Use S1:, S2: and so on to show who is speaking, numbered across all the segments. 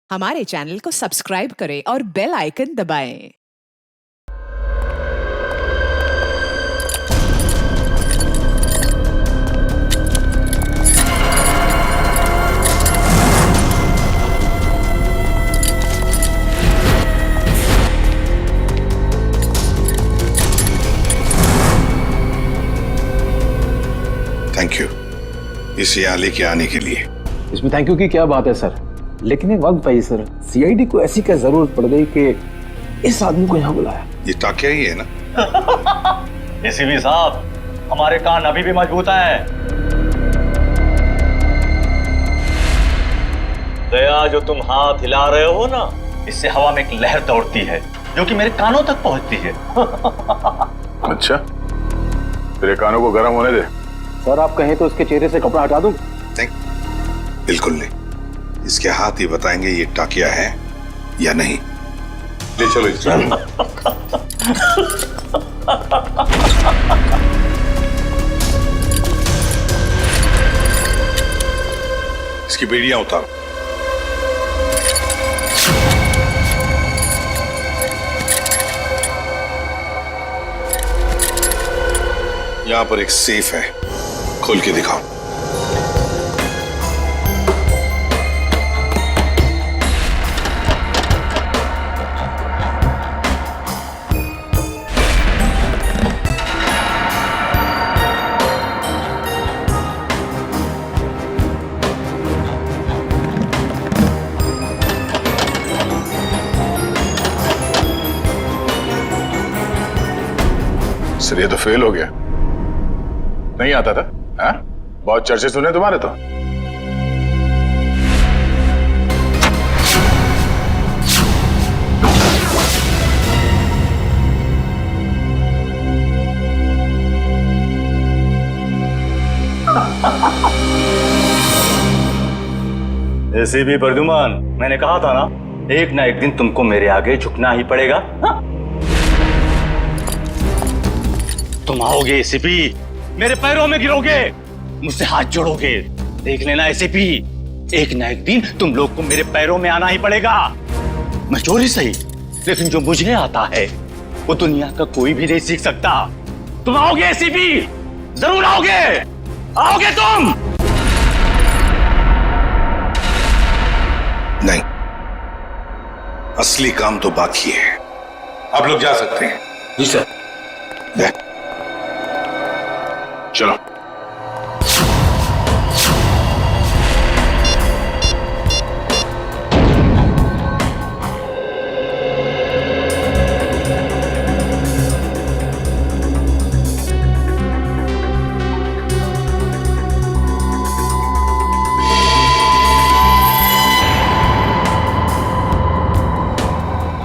S1: हमारे चैनल को सब्सक्राइब करें और बेल आइकन दबाएं।
S2: थैंक यू इस याली के आने के लिए।
S3: इसमें थैंक यू की क्या बात है सर, लेकिन एक वक्त भाई सर, सीआईडी को ऐसी क्या जरूरत पड़ गई कि इस आदमी को यहाँ बुलाया?
S2: ये टाकिया ही है ना?
S4: एसीपी साहब, हमारे कान अभी भी मजबूत हैं। दया, जो तुम हाथ हिला रहे हो ना, इससे हवा में एक लहर दौड़ती है जो कि मेरे कानों तक पहुंचती है।
S5: अच्छा, तेरे कानों को गर्म होने दे।
S3: सर आप कहें तो उसके चेहरे से कपड़ा हटा दूं?
S2: बिल्कुल नहीं, इसके हाथ ही बताएंगे ये टाकिया है या नहीं। ले चलो इसे। इसकी बेड़ियां उतारो। यहां पर एक सेफ है, खोल के दिखाओ।
S5: सर ये तो फेल हो गया, नहीं आता था। हाँ? बहुत चर्चे सुने तुम्हारे तो।
S4: एसीपी प्रद्युमन, मैंने कहा था ना एक दिन तुमको मेरे आगे झुकना ही पड़ेगा। हाँ? तुम आओगे एसीपी, मेरे पैरों में गिरोगे, मुझसे हाथ जोड़ोगे। देख लेना एसीपी, एक ना एक दिन तुम लोग को मेरे पैरों में आना ही पड़ेगा। मैं चोरी सही, लेकिन जो मुझे आता है वो दुनिया का कोई भी नहीं सीख सकता। तुम आओगे एसीपी, जरूर आओगे, आओगे तुम।
S2: नहीं, असली काम तो बाकी है। आप लोग जा सकते हैं।
S3: जी सर।
S5: चलो।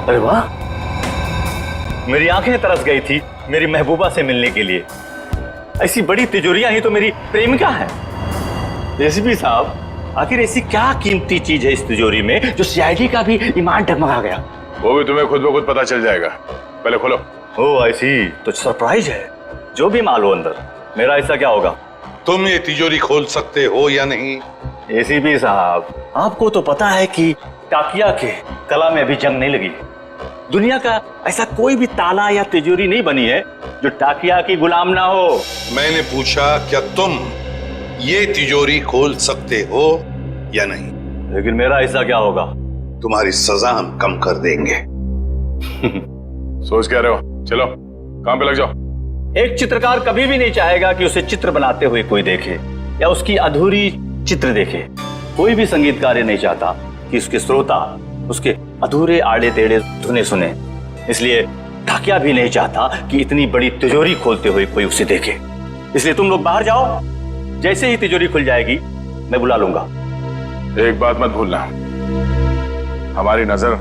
S4: अरे वाह, मेरी आंखें तरस गई थी मेरी महबूबा से मिलने के लिए। ऐसी बड़ी तिजोरियां ही तो मेरी प्रेमिका है। एसीपी साहब, आखिर ऐसी क्या कीमती चीज है इस तिजोरी में जो सीआईडी का भी ईमान डगमगा गया?
S5: वो भी तुम्हें खुद ब खुद पता चल जाएगा, पहले खोलो।
S4: ओह ऐसी, तो सरप्राइज है। जो भी माल हो अंदर, मेरा ऐसा क्या होगा?
S2: तुम ये तिजोरी खोल सकते हो या नहीं?
S4: एसीपी साहब, आपको तो पता है कि टाकिया के कला में अभी जंग नहीं लगी। दुनिया का ऐसा कोई भी ताला या तिजोरी नहीं बनी है जो टाकिया की गुलाम ना हो।
S2: मैंने पूछा क्या तुम ये तिजोरी खोल सकते हो या नहीं?
S4: लेकिन मेरा ऐसा क्या होगा?
S2: तुम्हारी सजा हम कम कर देंगे।
S5: सोच क्या रहे हो? चलो काम पे लग जाओ।
S4: एक चित्रकार कभी भी नहीं चाहेगा कि उसे चित्र बनाते हुए कोई देखे या उसकी अधूरी चित्र देखे। कोई भी संगीतकार ये नहीं चाहता कि उसके श्रोता उसके अधूरे आड़े टेढ़े धुने सुने। इसलिए टाकिया भी नहीं चाहता कि इतनी बड़ी तिजोरी खोलते हुए कोई उसे देखे। इसलिए तुम लोग बाहर जाओ, जैसे ही तिजोरी खुल जाएगी मैं बुला लूंगा।
S5: एक बात मत भूलना, हमारी नजर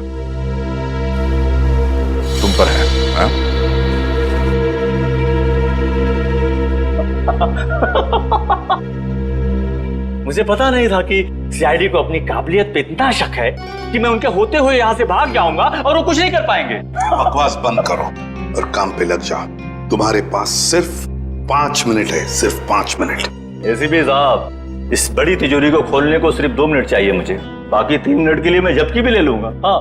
S5: तुम पर है। हाँ?
S4: मुझे पता नहीं था कि सीआईडी को अपनी काबिलियत पे इतना शक है कि मैं उनके होते हुए यहाँ से भाग जाऊंगा और वो कुछ नहीं कर पाएंगे।
S2: बकवास बंद करो और काम पे लग जाओ। तुम्हारे पास सिर्फ 5 मिनट है, सिर्फ 5 मिनट।
S4: एसीपी साहब, इस बड़ी तिजोरी को खोलने को सिर्फ 2 मिनट चाहिए मुझे। बाकी 3 मिनट के लिए मैं झपकी भी ले लूंगा। हाँ।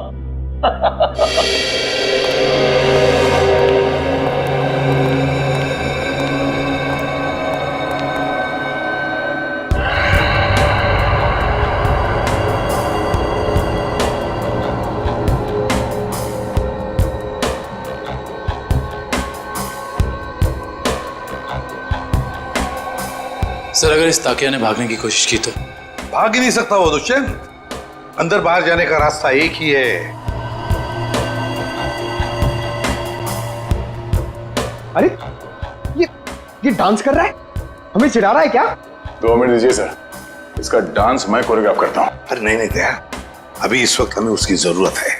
S6: सर अगर इस ताकिया ने भागने की कोशिश की तो?
S2: भाग ही नहीं सकता वो दुष्यंत। अंदर बाहर जाने का रास्ता एक ही है।
S7: अरे ये डांस कर रहा है, हमें चिढ़ा रहा है क्या?
S5: 2 मिनट दीजिए सर, इसका डांस मैं कोरियोग्राफ करता हूँ।
S2: अरे नहीं दया, अभी इस वक्त हमें उसकी जरूरत है।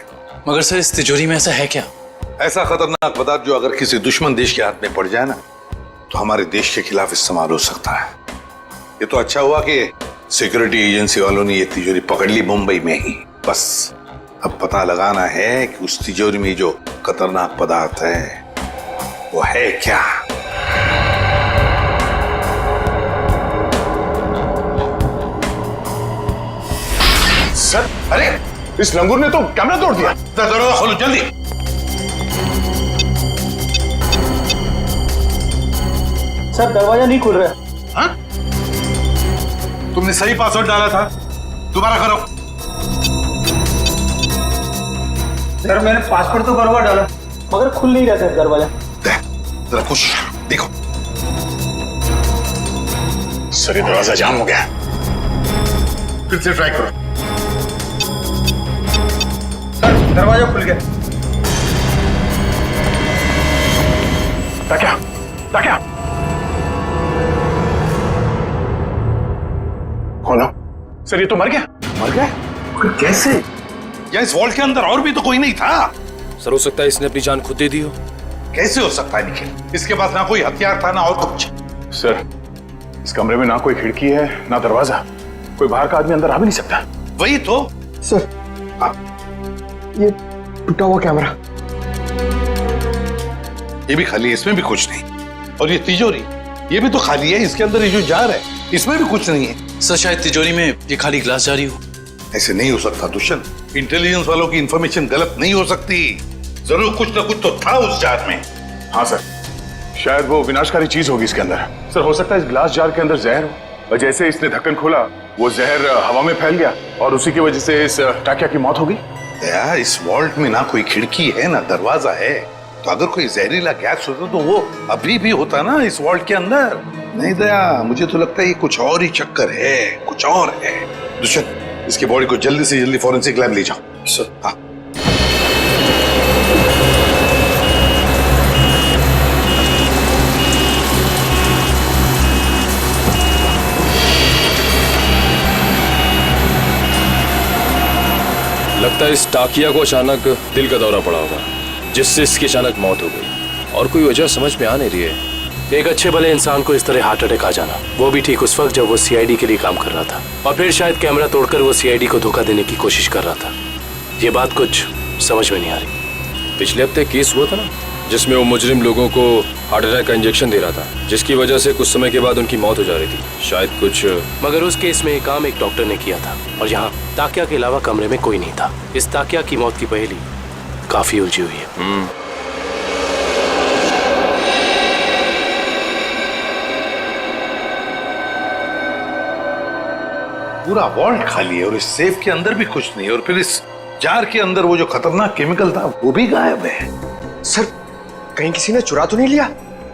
S6: मगर सर इस तिजोरी में ऐसा है क्या?
S2: ऐसा खतरनाक पदार्थ जो अगर किसी दुश्मन देश के हाथ में पड़ जाए ना तो हमारे देश के खिलाफ इस्तेमाल हो सकता है। ये तो अच्छा हुआ कि सिक्योरिटी एजेंसी वालों ने ये तिजोरी पकड़ ली मुंबई में ही। बस अब पता लगाना है कि उस तिजोरी में जो खतरनाक पदार्थ है वो है क्या।
S5: सर अरे इस लंगूर ने तो कैमरा तोड़ दिया।
S2: दरवाजा खोलो जल्दी।
S7: सर दरवाजा नहीं खुल रहा है।
S2: हाँ? तुमने सही पासवर्ड डाला था, दोबारा करो।
S7: सर मैंने पासवर्ड तो बराबर डाला मगर खुल नहीं रहा सर दरवाजा।
S2: जरा कुछ देखो।
S5: सर ये दरवाजा जाम हो गया।
S2: फिर से ट्राई करो।
S7: सर दरवाजा खुल गया।
S5: ताकिया, ताकिया खोलो। सर ये तो मर गया।
S2: मर गए? कैसे? या इस वॉल्ट के अंदर और भी तो कोई नहीं था।
S8: सर हो सकता है इसने अपनी जान खुद दे दी हो।
S2: कैसे हो सकता है निखिल? इसके पास ना कोई हथियार था ना और कुछ।
S5: सर इस कमरे में ना कोई खिड़की है ना दरवाजा, कोई बाहर का आदमी अंदर आ भी नहीं सकता।
S2: वही तो।
S7: सर ये टूटा हुआ कैमरा।
S2: ये भी खाली है, इसमें भी कुछ नहीं। और ये तिजोरी ये भी तो खाली है, इसके अंदर ये जो जार है इसमें भी कुछ नहीं है।
S6: सर शायद तिजोरी में ये खाली ग्लास जारी हो।
S2: ऐसे नहीं हो सकता दुष्यंत। इंटेलिजेंस वालों की इंफॉर्मेशन गलत नहीं हो सकती। जरूर कुछ ना कुछ तो था उस जार में।
S5: हाँ सर, शायद वो विनाशकारी चीज होगी इसके अंदर। सर हो सकता है इस ग्लास जार के अंदर जहर हो और जैसे इसने ढक्कन खोला वो जहर हवा में फैल गया और उसी की वजह से इस टाकिया की मौत हो गई।
S2: दया, इस वॉल्ट में ना कोई खिड़की है ना दरवाजा है, तो अगर कोई जहरीला गैस होता तो वो अभी भी होता ना इस वॉल्ट के अंदर। नहीं दया, मुझे तो लगता है ये कुछ और ही चक्कर है, कुछ और है। दुष्यंत इसकी बॉडी को जल्दी से जल्दी फॉरेंसिक लैब ले जाओ। सर हाँ।
S8: लगता है इस टाकिया को अचानक दिल का दौरा पड़ा होगा जिससे इसकी अचानक मौत हो गई और कोई वजह समझ में आ नहीं रही है।
S9: एक अच्छे भले इंसान को इस तरह हार्ट अटैक आ जाना, वो भी ठीक उस वक्त जब वो सीआईडी के लिए काम कर रहा था और फिर शायद कैमरा तोड़कर वो सीआईडी को धोखा देने की कोशिश कर रहा था। ये बात कुछ समझ में नहीं आ रही।
S8: पिछले हफ्ते केस हुआ था ना जिसमें वो मुजरिम लोगों को हार्ट अटैक का इंजेक्शन दे रहा था जिसकी वजह से कुछ समय के बाद उनकी मौत हो जा रही थी। शायद कुछ
S9: मगर उस केस में काम एक डॉक्टर ने किया था और यहाँ ताकिया के अलावा कमरे में कोई नहीं था। इस ताकिया की मौत की पहेली काफी उलझी हुई है।
S2: पूरा वॉल्ट खाली है और इस सेफ के अंदर भी कुछ नहीं, और फिर इस जार के अंदर वो जो खतरनाक केमिकल था वो भी गायब है।
S7: सर कहीं किसी ने चुरा तो नहीं लिया?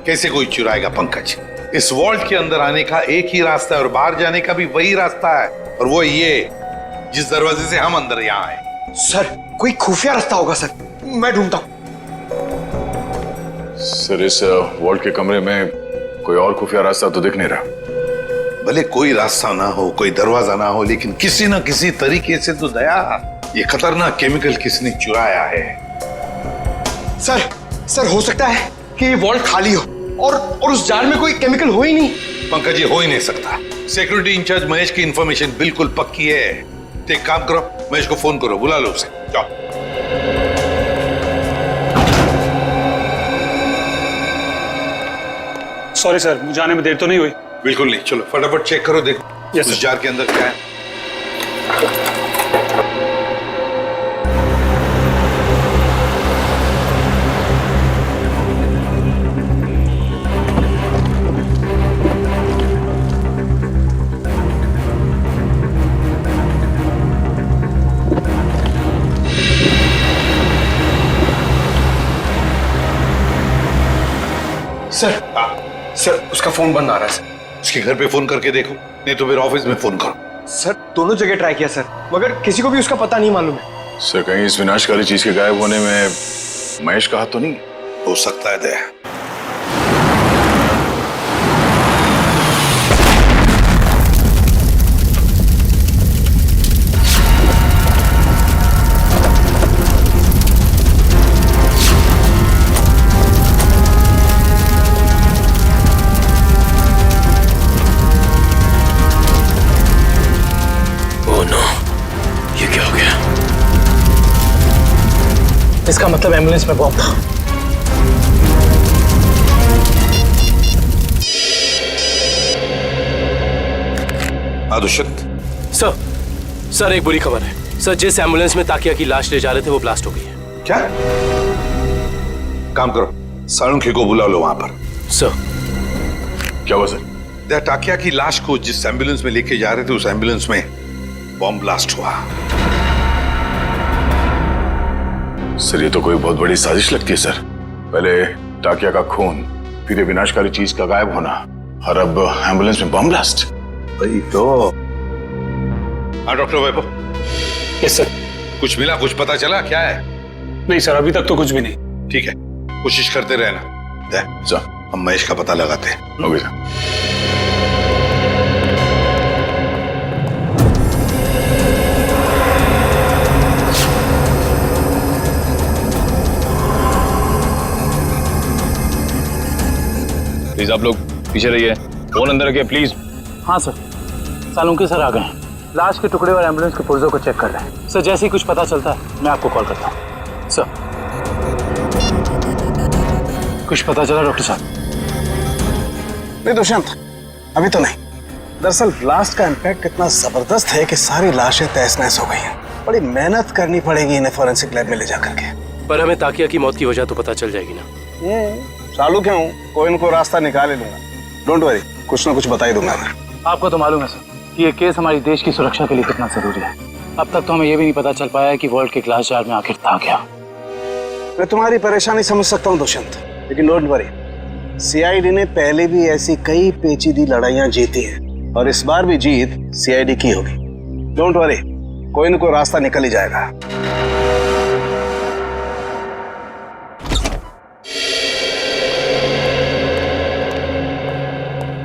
S2: कैसे कोई चुराएगा पंकज? इस वॉल्ट के अंदर आने का एक ही रास्ता है और बाहर जाने का भी वही रास्ता है, और वो ये जिस दरवाजे से हम अंदर यहाँ आए।
S7: सर कोई खुफिया रास्ता होगा सर, मैं ढूंढता हूँ।
S5: सर इस वॉल्ट के कमरे में कोई और खुफिया रास्ता तो दिख नहीं रहा।
S2: भले कोई रास्ता ना हो, कोई दरवाजा ना हो, लेकिन किसी ना किसी तरीके से तो दया ये खतरनाक केमिकल किसने चुराया है।
S7: सर हो सकता है कि वॉल्ट खाली हो और उस जार में कोई केमिकल हो ही नहीं।
S2: पंकज ये हो ही नहीं सकता। सिक्योरिटी इंचार्ज महेश की इंफॉर्मेशन बिल्कुल पक्की है। तो एक काम करो, महेश को फोन करो, बुला लो उसे। जाओ।
S10: सॉरी सर, मुझे आने में देर तो नहीं हुई?
S2: बिल्कुल नहीं, चलो फटाफट चेक करो, देखो उस जार के अंदर क्या है।
S7: सर सर उसका फोन बंद आ रहा है सर।
S2: उसके घर पे फोन करके देखो, नहीं तो फिर ऑफिस में फोन करो।
S7: सर दोनों जगह ट्राई किया सर, मगर किसी को भी उसका पता नहीं मालूम है।
S5: सर कहीं इस विनाशकारी चीज के गायब होने में महेश का हाथ तो नहीं?
S2: हो सकता है दया।
S9: इसका मतलब एम्बुलेंस में बॉम्ब था।
S2: दुष्यंत
S9: सर एक बुरी खबर है सर। जिस एम्बुलेंस में ताकिया की लाश ले जा रहे थे वो ब्लास्ट हो गई है।
S2: क्या? काम करो, सालुंखे को बुला लो वहां पर।
S9: सर
S5: क्या हुआ सर?
S2: दया, ताकिया की लाश को जिस एम्बुलेंस में लेके जा रहे थे उस एम्बुलेंस में बॉम्ब ब्लास्ट हुआ।
S5: सर ये तो कोई बहुत बड़ी साजिश लगती है सर। पहले टाकिया का खून, फिर ये विनाशकारी चीज का गायब होना, और अब एम्बुलेंस में बम ब्लास्ट।
S2: भाई तो हाँ डॉक्टर वैभव।
S10: Yes sir.
S2: कुछ मिला, कुछ पता चला क्या है?
S10: नहीं सर, अभी तक तो कुछ भी नहीं।
S2: ठीक है, कोशिश करते रहना। दया, हम महेश का पता लगाते हैं।
S5: Okay sir.
S8: प्लीज आप लोग पीछे रहिए, फोन अंदर रखिए प्लीज।
S9: हाँ सर, सालुंखे सर आ गए हैं। लाश के टुकड़े और एम्बुलेंस के पुर्जों को चेक कर रहे हैं। सर जैसे ही कुछ पता चलता है मैं आपको कॉल करता हूँ। सर कुछ पता चला डॉक्टर साहब?
S11: नहीं दुष्यंत, अभी तो नहीं। दरअसल ब्लास्ट का इम्पैक्ट इतना जबरदस्त है कि सारी लाशें तहस नहस हो गई हैं। बड़ी मेहनत करनी पड़ेगी इन्हें फॉरेंसिक लैब में ले जाकर के।
S9: पर हमें ताकिया की मौत की वजह तो पता चल जाएगी ना।
S11: चालू क्यों, कोई इनको रास्ता निकाल ही लूंगा। डोंट वरी, कुछ ना कुछ बता ही दूंगा मैं।
S9: आपको तो मालूम है सर कि ये केस हमारी देश की सुरक्षा के लिए कितना जरूरी है। अब तक तो हमें ये भी नहीं पता चल पाया है कि वर्ल्ड के ग्लास जार में आखिर था क्या।
S11: मैं तुम्हारी परेशानी समझ सकता हूँ दुष्यंत, लेकिन डोंट वरी, सीआईडी ने पहले भी ऐसी कई पेचीदी लड़ाइयां जीती हैं और इस बार भी जीत सीआईडी की होगी। डोंट वरी, कोई न कोई रास्ता निकल ही जाएगा।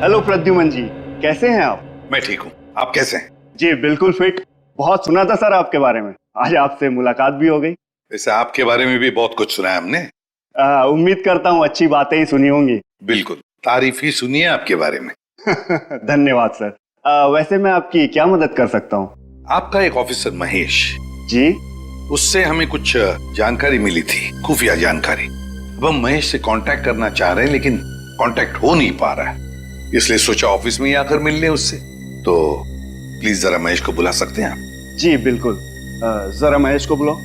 S12: हेलो प्रद्युमन जी, कैसे हैं आप?
S2: मैं ठीक हूँ, आप कैसे हैं?
S12: जी बिल्कुल फिट। बहुत सुना था सर आपके बारे में, आज आपसे मुलाकात भी हो गई।
S2: वैसे आपके बारे में भी बहुत कुछ सुना है हमने।
S12: उम्मीद करता हूँ अच्छी बातें ही सुनी होंगी।
S2: बिल्कुल, तारीफ ही सुनी है आपके बारे में।
S12: धन्यवाद सर। वैसे मैं आपकी क्या मदद कर सकता हूँ?
S2: आपका एक ऑफिसर महेश
S12: जी,
S2: उससे हमें कुछ जानकारी मिली थी, खुफिया जानकारी। अब हम महेश से कांटेक्ट करना चाह रहे हैं लेकिन कांटेक्ट हो नहीं पा रहा है, इसलिए सोचा ऑफिस में ही आकर मिल लें उससे। तो प्लीज जरा महेश को बुला सकते हैं आप?
S12: जी बिल्कुल, जरा महेश को बुलाओ।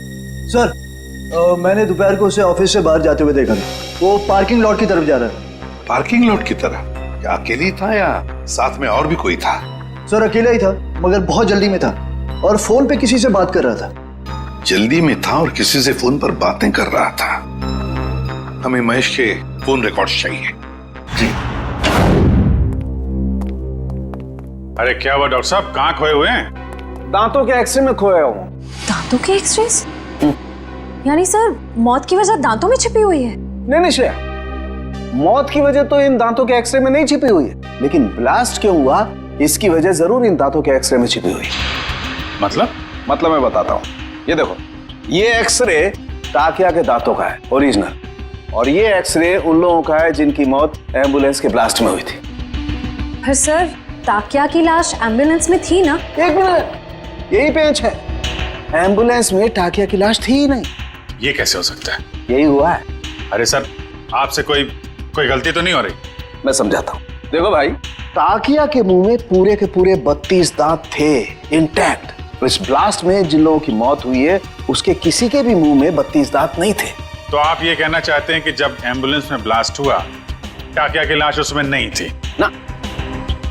S13: सर मैंने दोपहर को उसे ऑफिस से बाहर जाते हुए देखा था। वो पार्किंग लॉट की तरफ जा रहा था।
S2: पार्किंग लॉट की तरफ? क्या अकेली था या साथ में और भी कोई था?
S13: सर अकेला ही था, मगर बहुत जल्दी में था और फोन पे किसी से बात कर रहा था।
S2: जल्दी में था और किसी से फोन पर बातें कर रहा था। हमें महेश के फोन रिकॉर्ड्स चाहिए।
S5: जी। अरे क्या हुआ डॉक्टर साहब, कहाँ खोए हुए हैं?
S11: दांतों के एक्सरे में खोया हूँ।
S14: दांतों के एक्सरेस? यानी सर मौत की वजह दांतों में छिपी हुई है?
S11: नहीं श्रेया, मौत की वजह तो इन दांतों के एक्सरे में नहीं छिपी हुई है, लेकिन ब्लास्ट क्यों हुआ इसकी वजह जरूर इन दांतों के एक्सरे में छिपी हुई है। मतलब मैं बताता हूँ। ये देखो, ये एक्सरे ताकिया के दांतों का है ओरिजिनल, और ये एक्सरे उन लोगों का है जिनकी मौत एम्बुलेंस के ब्लास्ट में हुई थी।
S14: पर सर ताकिया की लाश एम्बुलेंस में थी ना?
S11: एक मिनट, यही पेंच है, एम्बुलेंस में ताकिया की लाश थी ही नहीं।
S5: ये कैसे हो सकता है?
S11: यही हुआ है।
S5: अरे सर, आपसे कोई गलती तो नहीं हो रही?
S11: मैं समझाता हूँ। देखो भाई, ताकिया के मुंह में पूरे के पूरे 32 दांत थे इंटैक्ट। इस ब्लास्ट में जिन लोगों की मौत हुई है उसके किसी के भी मुंह में 32 दांत नहीं थे।
S5: तो आप ये कहना चाहते हैं कि जब एम्बुलेंस में ब्लास्ट हुआ ताकिया की लाश उसमें नहीं थी?
S11: ना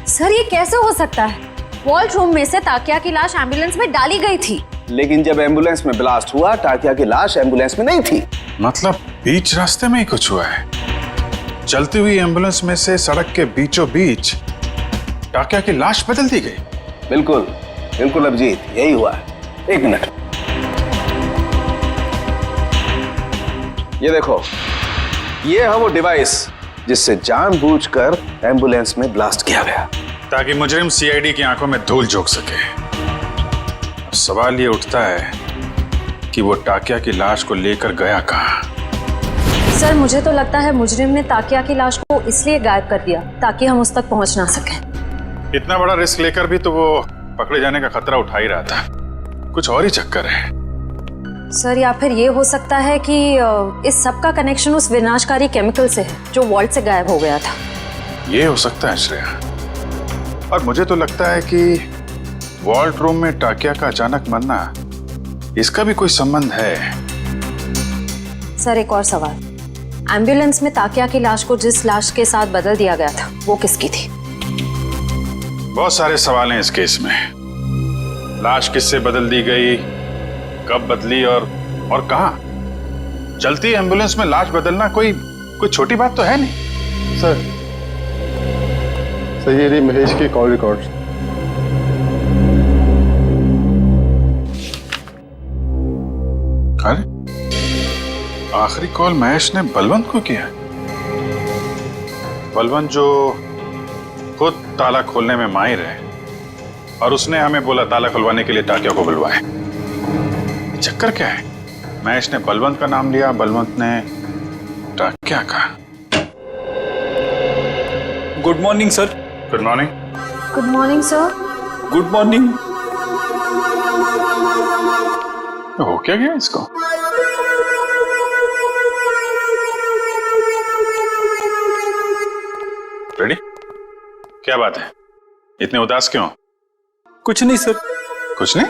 S14: सर, ये कैसे हो सकता है? वॉल्ट रूम में से ताकिया की लाश एम्बुलेंस में डाली गई थी,
S11: लेकिन जब एम्बुलेंस में ब्लास्ट हुआ ताकिया की लाश एम्बुलेंस में नहीं थी।
S5: मतलब बीच रास्ते में ही कुछ हुआ है? चलती हुई एम्बुलेंस में से सड़क के बीचों बीच टाकिया की लाश बदल दी गई।
S11: बिल्कुल बिल्कुल अभिजीत, यही हुआ है। एक मिनट, ये देखो, ये है वो डिवाइस जिससे जानबूझकर एम्बुलेंस में ब्लास्ट किया गया,
S5: ताकि मुजरिम सीआईडी की आंखों में धूल झोंक सके। अब सवाल ये उठता है कि वो टाकिया की लाश को लेकर गया कहां?
S14: सर मुझे तो लगता है मुजरिम ने ताकिया की लाश को इसलिए गायब कर दिया ताकि हम उस तक पहुंच ना सकें।
S5: इतना बड़ा रिस्क लेकर भी तो वो पकड़े जाने का खतरा उठा ही रहा था। कुछ और ही चक्कर है।
S14: सर या फिर ये हो सकता है कि इस सब का कनेक्शन उस विनाशकारी केमिकल से है जो वॉल्ट से गायब हो गया था।
S5: ये हो सकता है श्रेया, और मुझे तो लगता है कि वॉल्ट रूम में टाकिया का अचानक मरना, इसका भी कोई संबंध है।
S14: सर एक और सवाल, एम्बुलेंस में ताकिया की लाश को जिस लाश के साथ बदल दिया गया था वो किसकी थी?
S5: बहुत सारे सवाल हैं इस केस में। लाश किससे बदल दी गई, कब बदली और कहां? चलती एम्बुलेंस में लाश बदलना कोई छोटी बात तो है नहीं।
S7: सर ये रही महेश की कॉल रिकॉर्ड।
S5: अरे आखिरी कॉल महेश ने बलवंत को किया। बलवंत जो खुद ताला खोलने में माहिर है, और उसने हमें बोला ताला खुलवाने के लिए टाकिया को बुलवाए। चक्कर क्या है? महेश ने बलवंत का नाम लिया, बलवंत ने टाकिया का।
S8: Good morning sir.
S5: Good morning.
S14: Good morning sir.
S8: Good morning.
S5: हो क्या गया इसको? रेडी? क्या बात है, इतने उदास क्यों?
S8: कुछ नहीं सर।
S5: कुछ नहीं?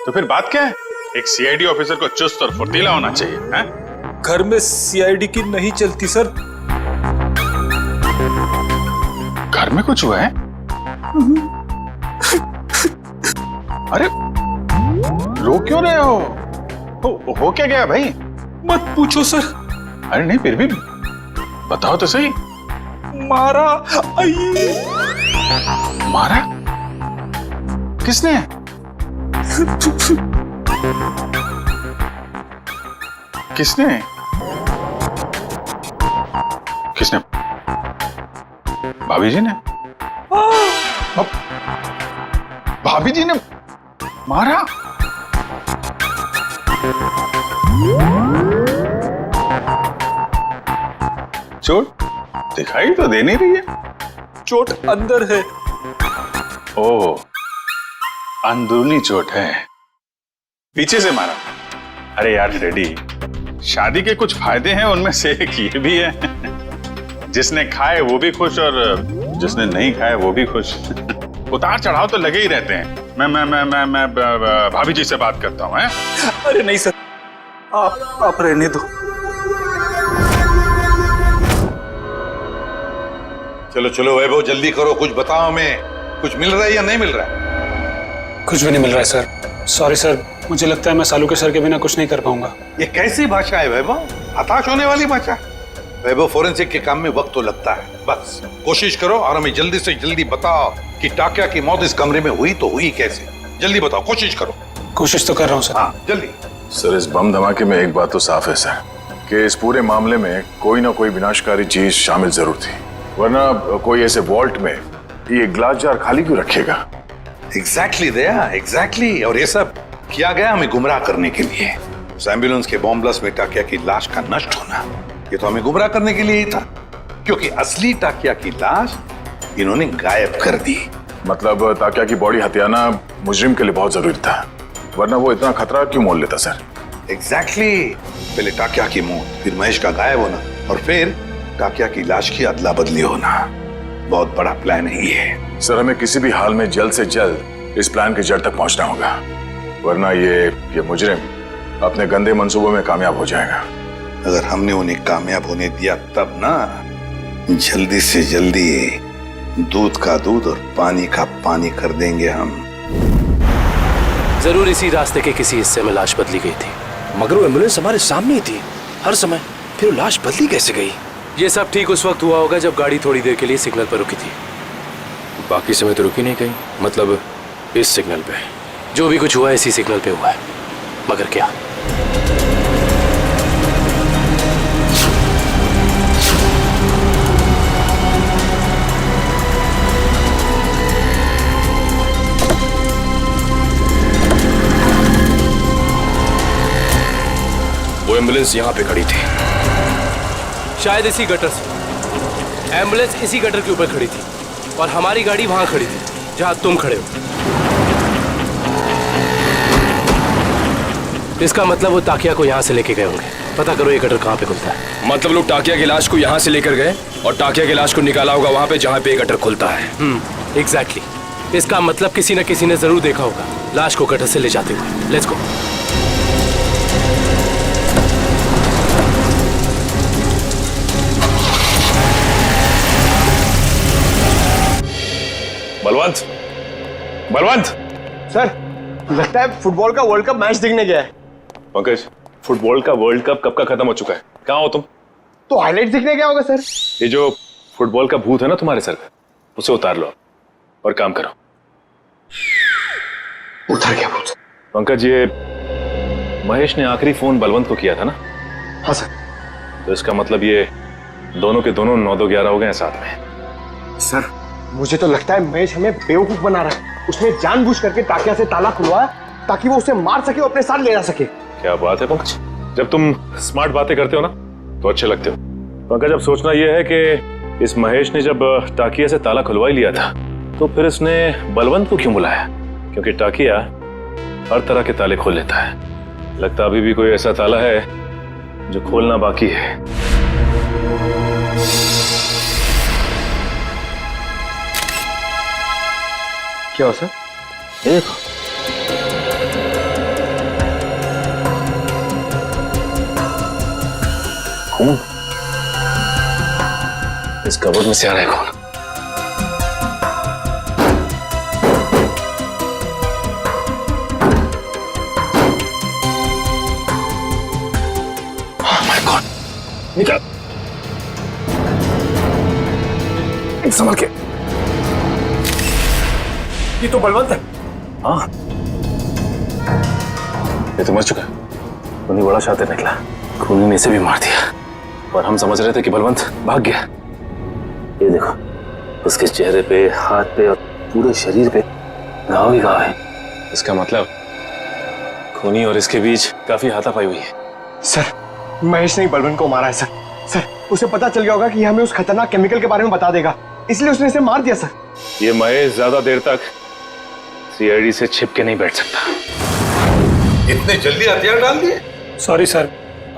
S5: तो फिर बात क्या है? एक सीआईडी ऑफिसर को चुस्त और फुर्तीला होना चाहिए, हैं?
S8: घर में सीआईडी की नहीं चलती सर।
S5: घर में कुछ हुआ है? अरे रो क्यों रहे हो? हो क्या गया भाई?
S8: मत पूछो सर।
S5: अरे नहीं, फिर भी बताओ तो सही।
S8: मारा।
S5: मारा? किसने? किसने? किसने? भाभी जी ने? भाभी जी ने मारा? चोट दिखाई तो दे नहीं रही है।
S8: चोट अंदर है।
S5: ओह, अंदरूनी चोट है, पीछे से मारा। अरे यार रेडी, शादी के कुछ फायदे हैं, उनमें से एक ये भी है, जिसने खाए वो भी खुश और जिसने नहीं खाए वो भी खुश। उतार चढ़ाव तो लगे ही रहते हैं। मैं भाभी जी से बात करता हूँ।
S8: अरे नहीं सर, आप रहने दो।
S2: चलो चलो वैभव, जल्दी करो, कुछ बताओ हमें। कुछ मिल रहा है या नहीं मिल रहा है?
S10: कुछ भी नहीं मिल रहा है सर। सॉरी सर, मुझे लगता है मैं सालू सर के बिना कुछ नहीं कर पाऊंगा।
S2: ये कैसी भाषा है वैभव? हताश होने वाली भाषा। वैभव, फोरेंसिक के काम में वक्त तो लगता है, बस कोशिश करो और हमें जल्दी से जल्दी बताओ कि टाकिया की मौत इस कमरे में हुई तो हुई कैसे। जल्दी बताओ, कोशिश करो।
S10: कोशिश तो कर रहा हूँ सर।
S2: हाँ जल्दी।
S5: सर, इस बम धमाके में एक बात तो साफ है सर, कि इस पूरे मामले में कोई ना कोई विनाशकारी चीज शामिल जरूर थी, वरना कोई ऐसे वॉल्ट में ये ग्लास जार खाली क्यों रखेगा?
S2: एग्जैक्टली दया, एग्जैक्टली। और ये सब किया गया हमें गुमराह करने के लिए। उस एम्बुलेंस के बॉम्ब ब्लास्ट में टाकिया की लाश का नष्ट होना, ये तो हमें गुमराह करने के लिए ही था, क्योंकि असली टाकिया की लाश इन्होंने गायब कर दी।
S5: मतलब टाकिया की बॉडी हथियाना मुजरिम के लिए बहुत जरूरी था, वरना वो इतना खतरा क्यों मोल लेता सर?
S2: एग्जैक्टली। पहले टाकिया की मौत, फिर महेश का गायब होना, और फिर टाकिया की लाश की अदला बदली होना। बहुत बड़ा प्लान है ये।
S5: सर, हमें किसी भी हाल में जल्द से जल्द इस प्लान की जड़ तक पहुंचना होगा, वरना ये मुजरिम अपने गंदे मंसूबों में कामयाब हो जाएगा।
S2: अगर हमने उन्हें कामयाब होने दिया तब ना, जल्दी से जल्दी दूध का दूध और पानी का पानी कर देंगे हम।
S9: जरूर इसी रास्ते के किसी हिस्से में लाश बदली गई थी।
S8: मगर वो एम्बुलेंस हमारे सामने ही थी हर समय, फिर लाश बदली कैसे गई?
S9: ये सब ठीक उस वक्त हुआ होगा जब गाड़ी थोड़ी देर के लिए सिग्नल पर रुकी थी।
S8: बाकी समय तो रुकी नहीं कहीं, मतलब इस सिग्नल पे।
S9: जो भी कुछ हुआ है इसी सिग्नल पे हुआ है, मगर क्या?
S8: वो एम्बुलेंस यहाँ पे खड़ी थी,
S9: शायद इसी गटर से। एम्बुलेंस इसी गटर के ऊपर खड़ी थी और हमारी गाड़ी वहां खड़ी थी जहां तुम खड़े हो। इसका मतलब वो ताकिया को यहाँ से लेके गए होंगे। पता करो ये गटर कहाँ पे खुलता है।
S8: मतलब लोग टाकिया की लाश को यहाँ से लेकर गए और टाकिया की लाश को निकाला होगा वहां पे जहाँ पे गटर खुलता है।
S9: एग्जैक्टली। इसका मतलब किसी न किसी ने जरूर देखा होगा लाश को गटर से ले जाते हुए। Let's go.
S5: Balwant, Balwant
S7: sir, लगता है फुटबॉल का वर्ल्ड कप मैच देखने गया है।
S5: पंकज, फुटबॉल का वर्ल्ड कप कब का खत्म हो चुका है? कहाँ हो तुम?
S7: तो हाईलाइट देखने गया होगा सर।
S5: ये जो फुटबॉल का भूत है ना तुम्हारे सर पे, उसे उतार लो और काम करो।
S7: उतर गया भूत?
S5: पंकज, ये महेश ने आखिरी फोन बलवंत को किया था ना?
S7: हाँ सर।
S5: तो इसका मतलब ये दोनों के दोनों 9-2-11 हो गए हैं साथ में।
S7: सर, मुझे तो लगता है महेश हमें बेवकूफ बना रहा है। उसने जानबूझ करके ताकिया से ताला खुलवाया ताकि वो उसे मार सके और अपने साथ ले जा सके।
S5: क्या बात है पंकज, जब तुम स्मार्ट बातें करते हो ना तो अच्छे लगते हो। पंकज, अब सोचना यह है कि इस महेश ने जब टाकिया से ताला खुलवा ही लिया था तो फिर इसने बलवंत को क्यों बुलाया? क्योंकि टाकिया हर तरह के ताले खोल लेता है। लगता अभी भी कोई ऐसा ताला है जो खोलना बाकी है।
S7: क्या हो सर?
S11: देखो, खून
S5: इस कबर्ड में से आ रहा है खून।
S11: Oh my God!
S5: निकल,
S11: संभल के।
S9: ये तो बलवंत है।
S5: हाँ, ये तो मर चुका है। उन्हीं बड़ा शातिर निकला, खूनी ने इसे भी मार दिया। और हम समझ रहे थे कि बलवंत भाग गया। ये देखो, उसके चेहरे पे, हाथ पे और पूरे शरीर पे घाव ही घाव है। इसका मतलब खूनी और इसके बीच काफी हाथापाई हुई है।
S7: सर, महेश ने बलवंत को मारा है सर। सर, उसे पता चल गया होगा कि हमें उस खतरनाक केमिकल के बारे में बता देगा, इसलिए उसने इसे मार दिया सर।
S5: ये महेश ज्यादा देर तक सीआईडी से छिप के नहीं बैठ सकता।
S2: इतने जल्दी हथियार डाल दिए?
S10: सॉरी सर,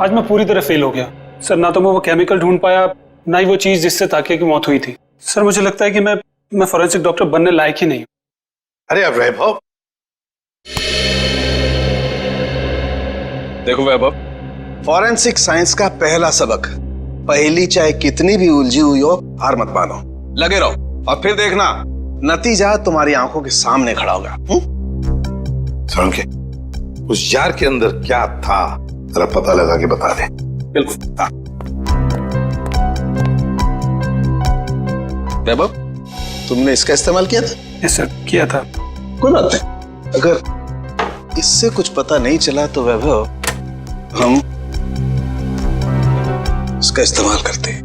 S10: आज मैं पूरी तरह फेल हो गया सर। ना तो मैं वो केमिकल ढूंढ पाया, ना ही वो चीज जिससे ताकिया की मौत हुई थी। सर, मुझे लगता है कि मैं फॉरेंसिक डॉक्टर बनने लायक ही नहीं।
S2: अरे अब वैभव,
S11: देखो वैभव, फॉरेंसिक साइंस का पहला सबक, पहली चाहे कितनी भी उलझी हुई हो, हार मत मानो, लगे रहो और फिर देखना नतीजा तुम्हारी आंखों के सामने खड़ा होगा।
S2: सड़के, उस जार के अंदर क्या था जरा पता लगा के बता दे।
S11: बिल्कुल। वैभव, तुमने इसका इस्तेमाल किया था?
S10: यस सर, किया था।
S11: कोई बात नहीं, अगर इससे कुछ पता नहीं चला तो वैभव हम इसका इस्तेमाल करते हैं।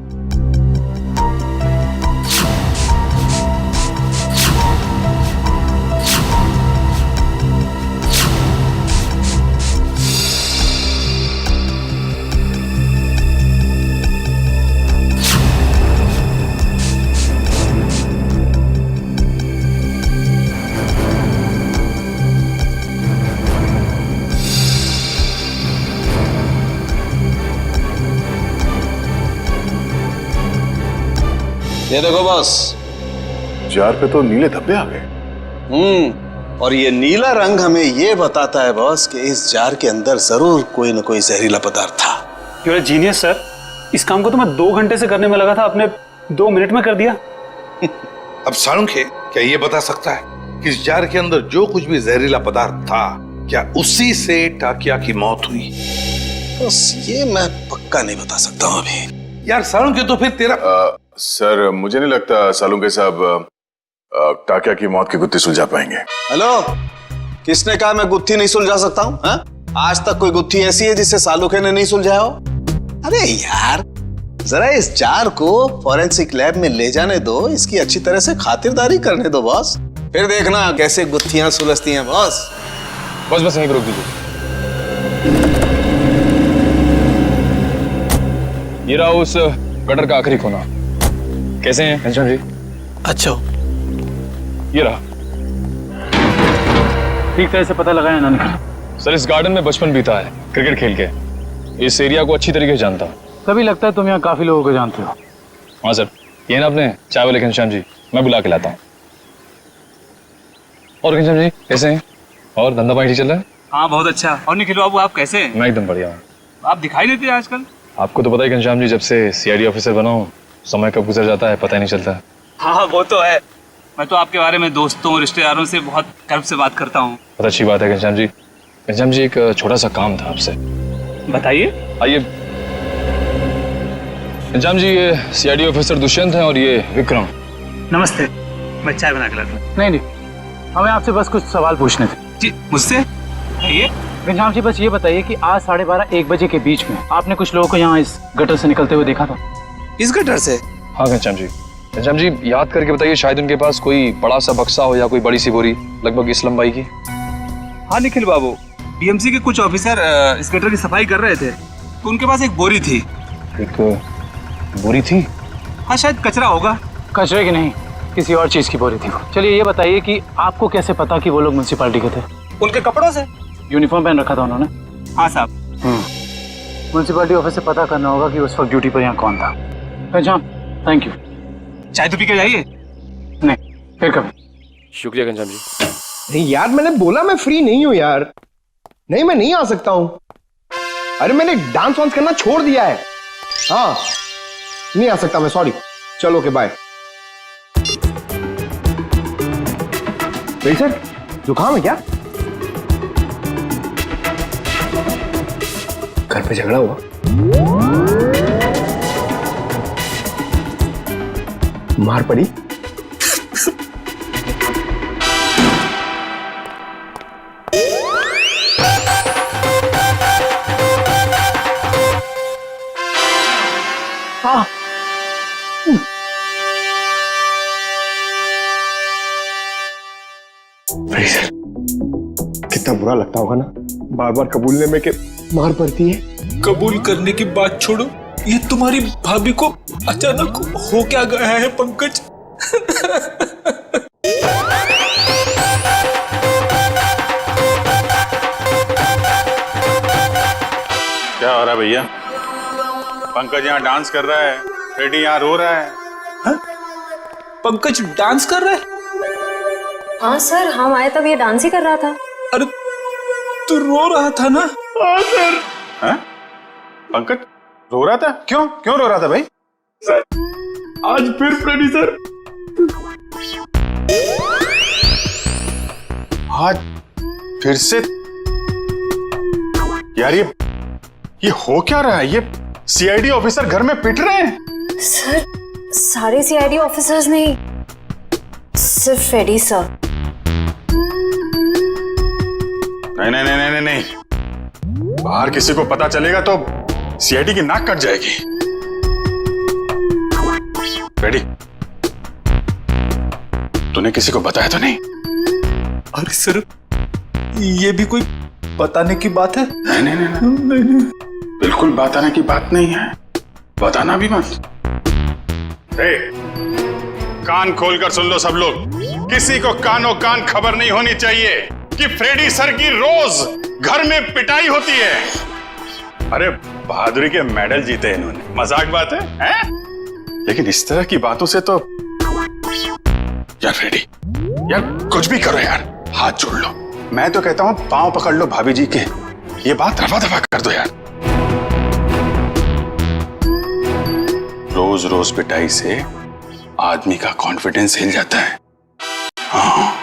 S11: ये देखो बॉस,
S5: जार पे तो नीले धब्बे आ गए।
S11: और ये नीला रंग हमें ये बताता है बॉस कि इस जार के अंदर जरूर कोई न कोई जहरीला पदार्थ था।
S10: You are genius sir. इस काम को तो मैं 2 घंटे से करने में लगा था, आपने 2 मिनट में कर दिया।
S2: अब साळुंखे, क्या ये बता सकता है कि इस जार के अंदर जो कुछ भी जहरीला पदार्थ था, क्या उसी से टाकिया की मौत हुई?
S11: बस ये मैं पक्का नहीं बता सकता हूं अभी।
S2: यार सालुंके तो फिर तेरा
S5: सर मुझे नहीं लगता सालुंके साहब टाकिया की मौत की गुत्थी सुलझा पाएंगे।
S11: हेलो, किसने कहा मैं गुत्थी नहीं सुलझा सकता हूँ? आज तक कोई गुत्थी ऐसी है जिससे सालुके ने नहीं सुलझाया हो? अरे यार, जरा इस जार को फॉरेंसिक लैब में ले जाने दो, इसकी अच्छी तरह से खातिरदारी करने दो बॉस, फिर देखना कैसे गुत्थियां सुलझती हैं बॉस।
S8: बस यहीं पर रोक दीजिए। ये रहा उस गटर का आखिरी कोना। कैसे हैं घनश्याम जी?
S9: अच्छा,
S8: ये रहा।
S10: ठीक तरह से पता लगाया ना निकल।
S8: सर इस गार्डन में बचपन बीता है क्रिकेट खेल के। इस एरिया को अच्छी तरीके से जानता हूँ।
S10: तभी लगता है तुम यहाँ काफी लोगों को जानते हो।
S8: हाँ सर, ये ना अपने चाय वाले घनश्याम जी, मैं बुला के लाता हूँ। और घनश्याम जी कैसे हैं? और धंधा पानी ठीक चल रहा है?
S10: हाँ बहुत अच्छा। और निखिल बाबू आप कैसे हैं?
S8: मैं एकदम बढ़िया हूँ।
S10: आप दिखाई नहीं देते आजकल।
S8: आपको तो पता है घनश्याम जी, जब से सीआईडी ऑफिसर बना हूँ समय कब गुजर जाता है पता ही नहीं चलता।
S10: हाँ वो तो है। मैं तो आपके बारे में दोस्तों रिश्तेदारों से बहुत गर्व से बात करता हूँ।
S8: बहुत अच्छी बात है घनश्याम जी। घनश्याम जी एक छोटा सा काम था आपसे।
S10: बताइए।
S8: आइए घनश्याम जी, ये सीआईडी ऑफिसर दुष्यंत हैं और ये विक्रम।
S10: नमस्ते, मैं चाय बना के लाता हूँ। नहीं, हमें आपसे बस कुछ सवाल पूछने थे। जी मुझसे? ये घनश्याम जी बस ये बताइए कि आज 12:30-1 बजे के बीच में आपने कुछ लोगों को यहाँ इस गटर से निकलते हुए देखा था?
S7: इस गटर से?
S8: हाँ घनश्याम जी। घनश्याम जी याद करके बताइए, शायद उनके पास कोई बड़ा सा बक्सा हो या कोई बड़ी सी बोरी लगभग इस लंबाई की।
S10: हाँ निखिल बाबू, बीएमसी के कुछ ऑफिसर इस गटर की सफाई कर रहे थे तो उनके पास एक बोरी थी।
S8: एक बोरी थी?
S10: हाँ शायद कचरा होगा। कचरे की नहीं, किसी और चीज की बोरी थी वो। चलिए ये बताइए कि आपको कैसे पता कि वो लोग म्युनिसिपैलिटी के थे? उनके कपड़ों से। यूनिफॉर्म पहन रखा था उन्होंने? हाँ साहब। म्युनिसिपैलिटी ऑफिस से पता करना होगा कि उस वक्त ड्यूटी पर यहाँ कौन था। अच्छा थैंक यू। चाय तो पी के जाइए। नहीं फिर कभी।
S8: शुक्रिया घनश्याम जी।
S7: अरे यार मैंने बोला मैं फ्री नहीं हूं यार। नहीं मैं नहीं आ सकता हूं। अरे मैंने डांस वांस करना छोड़ दिया है। हाँ नहीं आ सकता मैं, सॉरी। चलो ओके बाय। सर जुकाम है क्या? घर पे झगड़ा हुआ? मार पड़ी? हाँ सर कितना बुरा लगता होगा ना बार बार कबूलने में कि मार पड़ती है।
S6: कबूल करने की बात छोड़ो, ये तुम्हारी भाभी को अचानक हो क्या गया है पंकज?
S5: क्या हो रहा है भैया? पंकज यहाँ डांस कर रहा है, फ्रेडी यहाँ रो रहा है।
S6: हा? पंकज डांस कर रहा है?
S14: हाँ सर, हम आए तब ये डांस ही कर रहा था।
S6: अरे तू रो रहा था ना?
S5: हाँ सर। हाँ? पंकज रो रहा था? क्यों रो रहा था भाई?
S6: सर आज फिर फ्रेडी सर।
S5: आज फिर से? यार ये हो क्या रहा है? ये सीआईडी ऑफिसर घर में पिट रहे हैं?
S14: सर सारे सीआईडी ऑफिसर्स नहीं, सिर्फ फ्रेडी सर।
S5: नहीं, बाहर किसी को पता चलेगा तो सीआईडी की नाक कट जाएगी। फ्रेडी, तूने किसी को बताया तो नहीं?
S6: अरे सर ये भी कोई बताने की बात है?
S5: नहीं, बिल्कुल बताने की बात नहीं है। बताना भी मत। कान खोलकर सुन लो सब लोग, किसी को कानों कान खबर नहीं होनी चाहिए कि फ्रेडी सर की रोज घर में पिटाई होती है। अरे बहादुरी के मेडल जीते इन्होंने, मजाक बात है? लेकिन इस तरह की बातों से तो यार फ्रेडी, यार कुछ भी करो यार, हाथ जोड़ लो। मैं तो कहता हूं पांव पकड़ लो भाभी जी के, ये बात रफा दफा कर दो यार। रोज रोज पिटाई से आदमी का कॉन्फिडेंस हिल जाता है। हाँ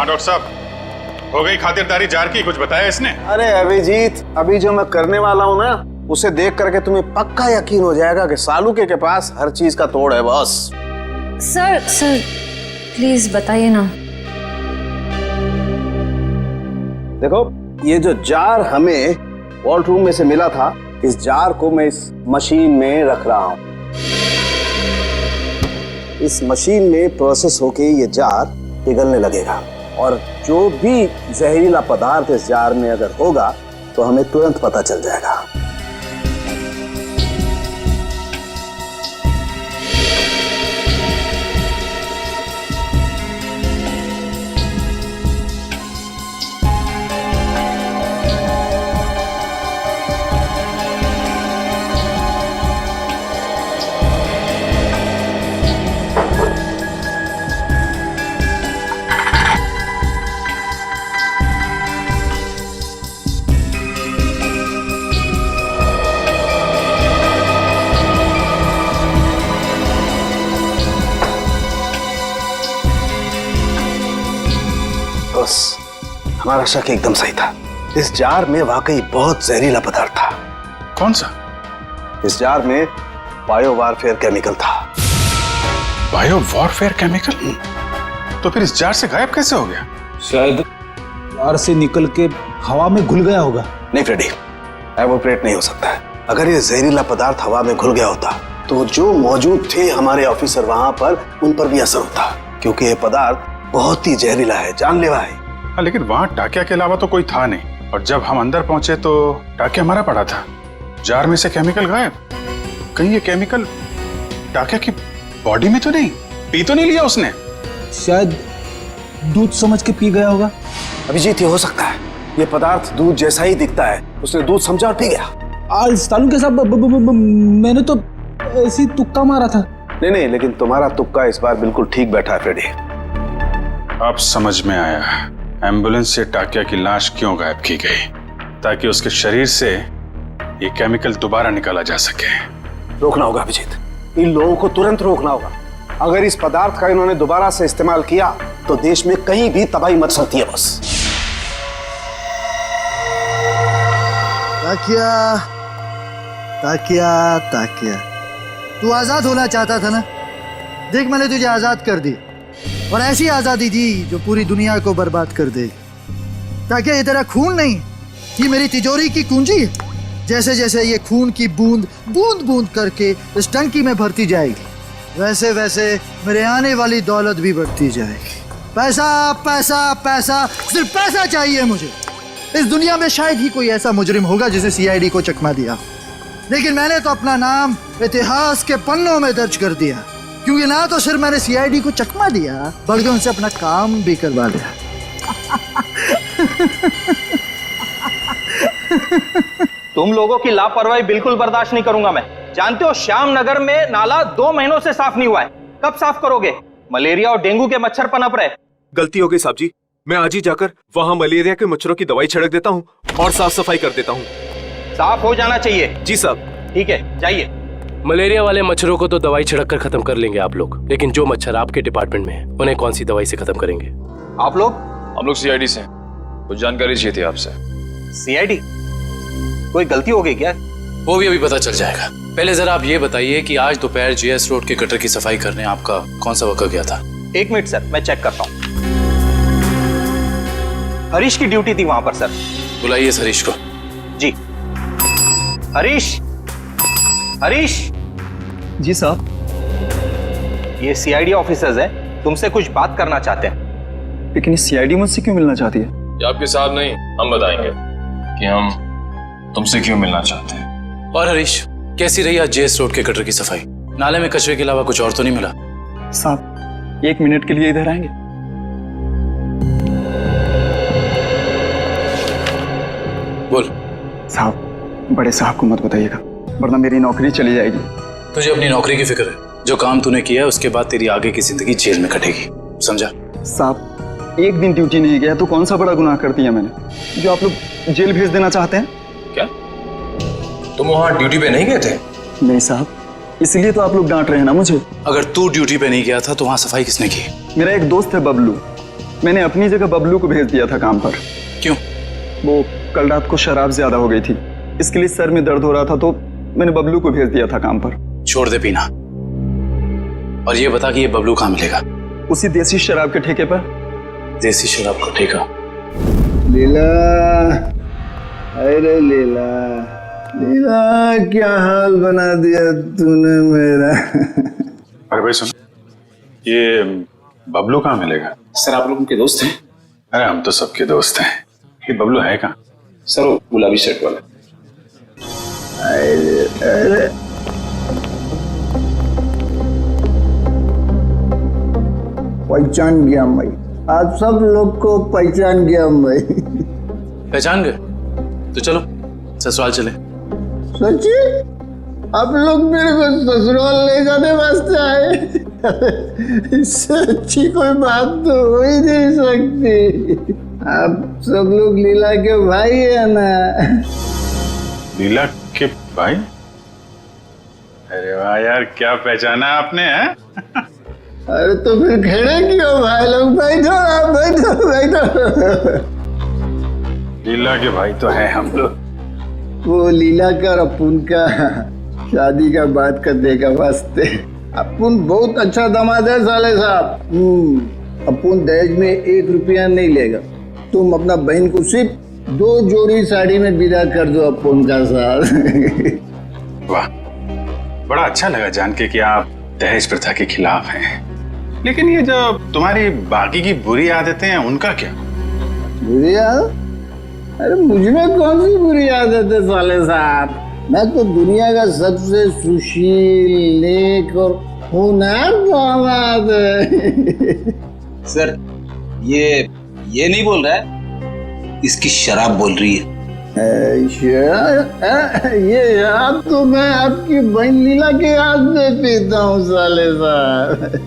S5: हाँ डॉक्टर साहब, हो गई खातिरदारी जार की, कुछ बताया इसने?
S11: अरे अभिजीत, अभी जो मैं करने वाला हूँ ना, उसे देख करके तुम्हें पक्का यकीन हो जाएगा कि सालुके के पास हर चीज का तोड़ है बॉस।
S14: सर प्लीज बताइए ना।
S11: देखो, ये जो जार हमें वॉल्ट रूम में से मिला था, इस जार को मैं इस मशीन में रख रहा हूं। इस मशीन में प्रोसेस होके ये जार पिघलने लगेगा और जो भी जहरीला पदार्थ इस जार में अगर होगा तो हमें तुरंत पता चल जाएगा। हमारा शक एकदम सही था। इस जार में वाकई बहुत जहरीला पदार्थ था।
S5: कौन सा?
S11: इस जार में बायो वारफेयर केमिकल था।
S5: Bio warfare chemical? तो फिर इस जार से गायब कैसे हो गया?
S3: शायद जार से निकल के हवा में घुल गया होगा।
S11: नहीं फ्रेडी, एवोपरेट नहीं हो सकता है। अगर ये जहरीला पदार्थ हवा में घुल गया होता तो जो मौजूद थे हमारे ऑफिसर वहां पर, उन पर भी असर होता, क्योंकि ये पदार्थ बहुत ही जहरीला है, जानलेवा है।
S5: हाँ, लेकिन वहां टाकिया के अलावा तो कोई था नहीं, और जब हम अंदर पहुंचे तो टाकिया हमारा पड़ा था। जार में से केमिकल गायब। कहीं ये केमिकल टाकिया की बॉडी में तो नहीं, पी तो नहीं लिया उसने?
S3: शायद दूध समझ के पी गया होगा।
S11: अभिजीत, ये हो सकता है। ये पदार्थ दूध जैसा ही दिखता है, उसने दूध समझा और पी गया।
S3: सालू के साथ मैंने तो ऐसी तुक्का मारा था।
S11: नहीं, लेकिन तुम्हारा तुक्का इस बार बिल्कुल ठीक बैठा है फ्रेडी।
S5: अब समझ में आया एम्बुलेंस से टाकिया की लाश क्यों गायब की गई, ताकि उसके शरीर से ये केमिकल दोबारा निकाला जा सके।
S11: रोकना होगा अभिजीत, इन लोगों को तुरंत रोकना होगा। अगर इस पदार्थ का इन्होंने दोबारा से इस्तेमाल किया तो देश में कहीं भी तबाही मच सकती है। बस
S13: ताकिया ताकिया ताकिया, तू आजाद होना चाहता था ना? देख, मैंने तुझे आजाद कर दी, और ऐसी आजादी दी जो पूरी दुनिया को बर्बाद कर देगी। ताकि ये तेरा खून नहीं, ये मेरी तिजोरी की कुंजी है। जैसे जैसे ये खून की बूंद बूंद बूंद करके इस टंकी में भरती जाएगी, वैसे वैसे मेरे आने वाली दौलत भी बढ़ती जाएगी। पैसा पैसा पैसा, सिर्फ पैसा चाहिए मुझे। इस दुनिया में शायद ही कोई ऐसा मुजरिम होगा जिसे सीआईडी को चकमा दिया, लेकिन मैंने तो अपना नाम इतिहास के पन्नों में दर्ज कर दिया, क्योंकि ना तो सिर्फ मैंने सीआईडी को चकमा दिया, बल्कि उनसे अपना काम भी करवा लिया।
S15: तुम लोगों की लापरवाही बिल्कुल बर्दाश्त नहीं करूंगा मैं। जानते हो, श्याम नगर में नाला 2 महीनों से साफ नहीं हुआ है। कब साफ करोगे? मलेरिया और डेंगू के मच्छर पनप रहे।
S6: गलती हो गई साहब जी, मैं आज ही जाकर वहाँ मलेरिया के मच्छरों की दवाई छिड़क देता हूँ और साफ सफाई कर देता हूँ।
S15: साफ हो जाना चाहिए।
S6: जी साहब।
S15: ठीक है, जाइए।
S9: मलेरिया वाले मच्छरों को तो दवाई छिड़क कर खत्म कर लेंगे आप लोग, लेकिन जो मच्छर आपके डिपार्टमेंट में है उन्हें कौन सी दवाई से खत्म करेंगे?
S15: आप लोग?
S8: हम लोग सीआईडी से कुछ जानकारी चाहिए थी आपसे।
S15: सीआईडी? कोई गलती हो गई क्या?
S9: वो भी अभी पता चल जाएगा। पहले जरा आप ये बताइए कि आज दोपहर जीएस रोड के गटर की सफाई करने आपका कौन सा वर्कर गया था?
S15: 1 मिनट सर, मैं चेक करता हूँ। हरीश की ड्यूटी थी वहां पर सर।
S9: बुलाइए इस हरीश को।
S15: जी। हरीश, हरीश।
S13: जी साहब।
S15: ये सीआईडी ऑफिसर्स हैं, तुमसे कुछ बात करना चाहते हैं।
S13: लेकिन सीआईडी मुझसे क्यों मिलना चाहती है?
S8: ये आपके साथ नहीं, हम बताएंगे कि हम तुमसे क्यों मिलना चाहते हैं।
S9: और हरीश, कैसी रही आज जेएस रोड के गटर की सफाई? नाले में कचरे के अलावा कुछ और तो नहीं मिला?
S13: साहब, 1 मिनट के लिए इधर आएंगे?
S9: बोल।
S13: साहब, बड़े साहब को मत बताइएगा, वरना मेरी नौकरी चली जाएगी।
S9: तुझे अपनी नौकरी की फिक्र है? जो काम तूने किया है उसके बाद तेरी आगे की जिंदगी जेल में कटेगी, समझा?
S13: साहब, 1 दिन ड्यूटी नहीं गया तो कौन सा बड़ा गुनाह कर दिया मैंने, जो आप लोग जेल भेज देना चाहते हैं?
S8: क्या तुम वहां ड्यूटी पे नहीं गए थे?
S13: नहीं साहब, इसलिए तो आप लोग डांट रहे हैं ना मुझे।
S9: अगर तू ड्यूटी पे नहीं गया था तो वहां सफाई किसने की?
S13: मेरा एक दोस्त है बबलू,
S12: मैंने अपनी जगह बबलू को भेज दिया था काम पर।
S10: क्यों?
S12: वो कल रात को शराब ज्यादा हो गई थी, इसके लिए सर में दर्द हो रहा था, तो मैंने बबलू को भेज दिया था काम पर।
S10: छोड़ दे पीना और ये बता कि ये बबलू कहाँ मिलेगा?
S12: उसी देसी शराब के ठेके पर।
S10: देसी शराब का ठेका?
S11: लीला, अरे लीला, लीला क्या हाल बना दिया तूने मेरा।
S5: अरे भाई सुन, ये बबलू कहाँ मिलेगा?
S10: सर आप लोग उनके दोस्त हैं?
S5: अरे हम तो सबके दोस्त हैं। ये बबलू है कहाँ?
S10: सर वो गुलाबी शर्ट वाला।
S11: अरे अरे पहचान गया मैं, आप सब लोग को पहचान गया मैं।
S10: पहचान गए? तो चलो ससुराल चले।
S11: सच्ची? आप लोग मेरे को ससुराल ले जाने वास्ते आए? इससे अच्छी कोई बात तो हो ही नहीं सकती। आप सब लोग लीला के भाई है ना?
S5: लीला के भाई? अरे वाह यार, क्या पहचाना आपने है?
S11: अरे तो फिर खड़े क्यों भाई लोग? बैठो आप, बैठो बैठो।
S5: लीला के भाई तो है हम लोग।
S11: वो लीला का और अपुन का शादी का बात करने का वास्ते। अपुन बहुत अच्छा दामाद है साले साहब। अपुन दहेज में 1 रुपया नहीं लेगा। तुम अपना बहन को सिर्फ 2 जोड़ी साड़ी में विदा कर दो अपुन का साथ।
S5: वाह, बड़ा अच्छा लगा जान के कि आप दहेज प्रथा के खिलाफ हैं। लेकिन ये जो तुम्हारी बाकी की बुरी आदतें हैं उनका क्या?
S11: बुरी आदत? अरे मुझमें कौन सी बुरी आदत है साले साहब? मैं तो दुनिया का सबसे सुशील, नेक और होनहार दामाद है।
S16: सर ये नहीं बोल रहा है, इसकी शराब बोल रही है।
S11: ये शराब तो मैं आपकी बहन लीला के हाथ में पीता हूँ साले साहब।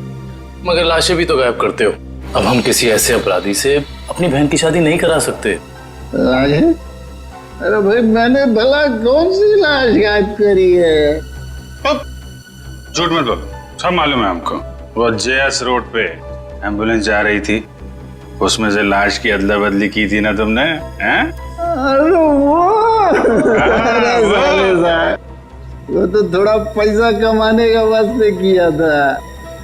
S9: मगर लाशें भी तो गायब करते हो। अब हम किसी ऐसे अपराधी से अपनी बहन की शादी नहीं करा सकते।
S11: लाशें? अरे भाई मैंने भला कौन सी लाश गायब करी है?
S5: झूठ मत बोलो, सब मालूम है हमको। वो जेएस रोड पे एम्बुलेंस जा रही थी, उसमें से लाश की अदला बदली की थी ना तुमने? हैं?
S11: अरे वो तो थोड़ा पैसा कमाने का वास्ते किया था।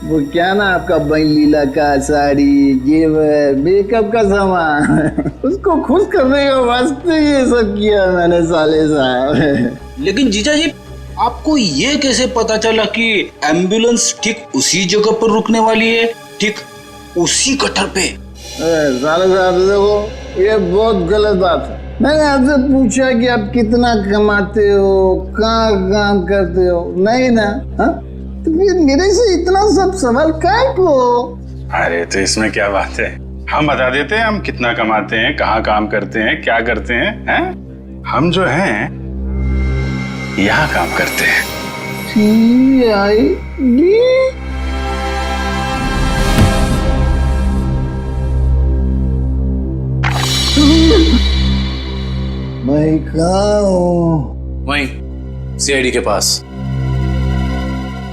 S11: वो क्या ना आपका बहन लीला का साड़ी, जेवर, मेकअप का सामान, उसको खुश करने का वास्ते ये सब किया मैंने साले साहब।
S16: लेकिन जीजा जी, आपको ये कैसे पता चला कि एम्बुलेंस ठीक उसी जगह पर रुकने वाली है, ठीक उसी कटर पे?
S11: साले साहब देखो, ये बहुत गलत बात है। मैंने आपसे पूछा कि आप कितना कमाते हो, कहाँ काम करते हो, नहीं ना? हाँ? तो फिर मेरे से इतना सब सवाल काहे को?
S5: अरे तो इसमें क्या बात है, हम बता देते हैं हम कितना कमाते हैं, कहाँ काम करते हैं, क्या करते हैं? हम जो हैं यहाँ काम करते हैं।
S11: CID? मैं कहाँ हूँ?
S9: वहीं सीआईडी के पास।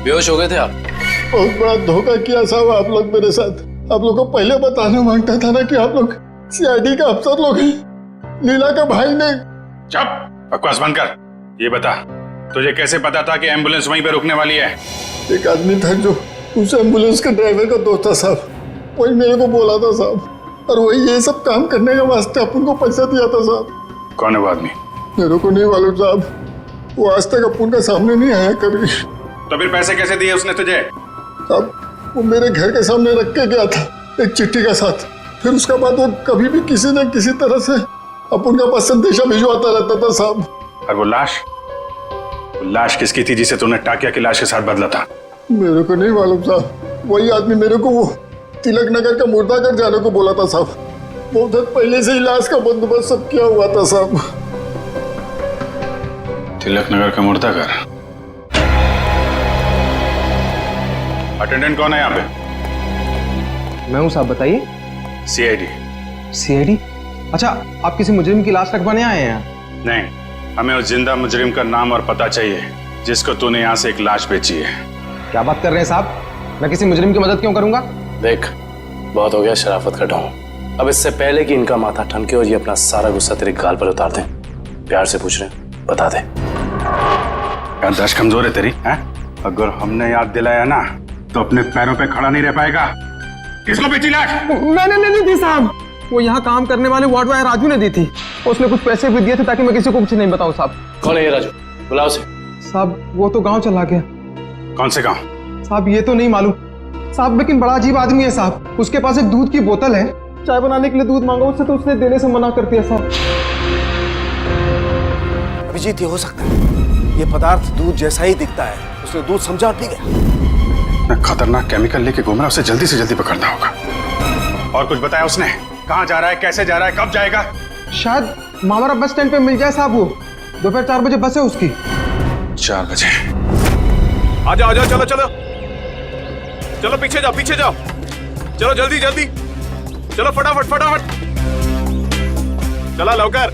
S9: बेहोश हो गए थे आप?
S11: बहुत बड़ा धोखा किया साहब आप लोग मेरे साथ। आप लोग को पहले बताना मांगता था ना कि आप लोग सीआईडी का अफसर लोग हैं। लीला का भाई ने।
S5: चुप, बकवास बंद कर। ये बता, तुझे कैसे पता था कि एम्बुलेंस वहीं पे रुकने वाली है?
S11: एक आदमी था जो उस एम्बुलेंस के ड्राइवर का दोस्त था साहब, वही मेरे को बोला था साहब, और वही ये सब काम करने के वास्ते अपन को पैसा दिया था साहब।
S5: कौन है वो आदमी?
S11: मेरे को नहीं मालूम साहब, वो आज तक अपन का सामने नहीं आया कभी।
S5: तो फिर पैसे कैसे दिए उसने तुझे?
S11: साहब वो मेरे घर के सामने रख के गया था एक चिट्ठी के साथ। फिर उसके बाद वो कभी भी किसी न किसी तरह से अपन के पास संदेशा भिजवाता रहता था साहब।
S5: और वो लाश किसकी थी जिसे तूने टाकिया की लाश के साथ बदला था?
S11: मेरे को नहीं मालूम साहब, वही आदमी मेरे को वो तिलक नगर का मुर्दाघर जाने को बोला था साहब। बहुत दिन पहले से ही लाश का बंदोबस्त सब किया हुआ था साहब।
S5: तिलक नगर का मुर्दाघर? अटेंडेंट कौन है यहाँ पे?
S7: मैं हूँ साहब, बताइए।
S5: सीआईडी।
S7: सीआईडी? अच्छा, आप किसी मुजरिम की लाश रखवाने आए हैं?
S5: नहीं, हमें उस जिंदा मुजरिम का नाम और पता चाहिए जिसको तूने यहाँ से एक लाश बेची है।
S7: क्या बात कर रहे हैं साहब? मैं किसी मुजरिम की मदद क्यों करूंगा?
S9: देख, बहुत हो गया शराफत का ढोंग। अब इससे पहले कि इनका माथा ठनके और ये अपना सारा गुस्सा तेरे गाल पर उतार दें, प्यार से पूछ रहे हैं, बता दे।
S5: याददाश्त कमजोर है तेरी, हैं? अगर हमने याद दिलाया ना तो अपने पैरों पे खड़ा नहीं रह पाएगा। किसको बेची लाश?
S6: मैंने नहीं दी साहब, वो यहाँ काम करने वाले वार्ड बॉय राजू ने दी थी। उसने कुछ पैसे भी दिए थे ताकि मैं किसी को कुछ नहीं बताऊं साहब।
S9: कौन है ये राजू? बुलाओ उसे।
S6: साहब वो तो गांव चला गया।
S5: कौन से गांव?
S6: साहब ये तो नहीं मालूम साहब, लेकिन बड़ा अजीब आदमी है साहब। उसके पास एक दूध की बोतल है, चाय बनाने के लिए दूध मांगा उससे तो उसने देने से मना कर दिया साहब।
S11: अभिजीत, ये हो सकता है ये पदार्थ दूध जैसा ही दिखता है, उसने दूध समझा और पी गया।
S5: खतरनाक केमिकल लेके घूम रहा, उसे जल्दी से जल्दी पकड़ना होगा। और कुछ बताया उसने? कहाँ जा रहा है, कैसे जा रहा है, कब जाएगा?
S6: शायद मामरा बस स्टैंड पे मिल जाए साहब। वो दोपहर 4 बजे बस है उसकी।
S5: 4 बजे?
S8: आ जाओ, चलो चलो चलो, पीछे जाओ, पीछे जाओ, चलो जल्दी जल्दी, चलो फटाफट फटाफट, चला लवकर,